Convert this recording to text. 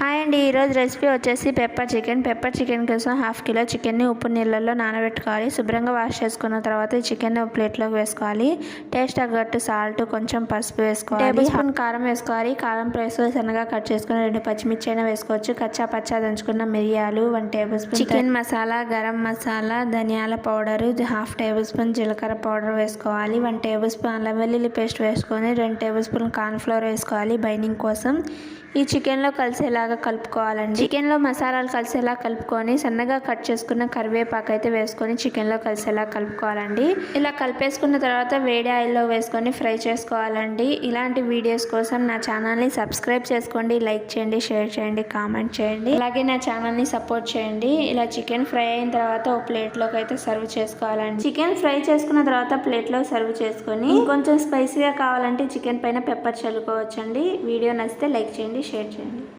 Hi అండి, ఈరోజు recipe వచ్చేసి పెప్పర్ చికెన్ కోసం హాఫ్ కిలో చికెన్ని ఉప్పు నీళ్ళల్లో నానబెట్టుకోవాలి. శుభ్రంగా వాష్ చేసుకున్న తర్వాత ఈ చికెన్ని ఒక ప్లేట్లోకి వేసుకోవాలి. టేస్ట్ తగ్గట్టు సాల్ట్, కొంచెం పసుపు వేసుకోవాలి. టేబుల్ స్పూన్ కారం వేసుకోవాలి. కారం ప్లేస్ సన్నగా కట్ చేసుకుని 2 పచ్చిమిర్చి అయినా వేసుకోవచ్చు. కచ్చా పచ్చా దంచుకున్న మిరియాలు 1 table spoon, chicken masala, garam masala, ధనియాల పౌడరు, హాఫ్ టేబుల్ స్పూన్ జీలకర్ర పౌడర్ వేసుకోవాలి. 1 టేబుల్ స్పూన్ అల్లం వెల్లుల్లి పేస్ట్ వేసుకొని 2 టేబుల్ స్పూన్ కార్న్ ఫ్లోర్ వేసుకోవాలి బైండింగ్ కోసం. ఈ చికెన్లో కలిసేలాగా కలుపుకోవాలండి. చికెన్లో మసాలాలు కలిసేలా కలుపుకొని సన్నగా కట్ చేసుకున్న కరివేపాకు అయితే వేసుకొని చికెన్లో కలిసేలా కలుపుకోవాలండి. ఇలా కలిపేసుకున్న తర్వాత వేడి ఆయిల్లో వేసుకొని ఫ్రై చేసుకోవాలండి. ఇలాంటి వీడియోస్ కోసం నా ఛానల్ని సబ్స్క్రైబ్ చేసుకోండి, లైక్ చేయండి, షేర్ చేయండి, కామెంట్ చేయండి. అలాగే నా ఛానల్ని సపోర్ట్ చేయండి. ఇలా చికెన్ ఫ్రై అయిన తర్వాత ఒక ప్లేట్లోకి అయితే సర్వ్ చేసుకోవాలండి. చికెన్ ఫ్రై చేసుకున్న తర్వాత ప్లేట్లో సర్వ్ చేసుకొని కొంచెం స్పైసీగా కావాలంటే చికెన్ పైన పెప్పర్ చల్లుకోవచ్చండి. వీడియో నచ్చితే లైక్ చేయండి, షేర్ చేయండి.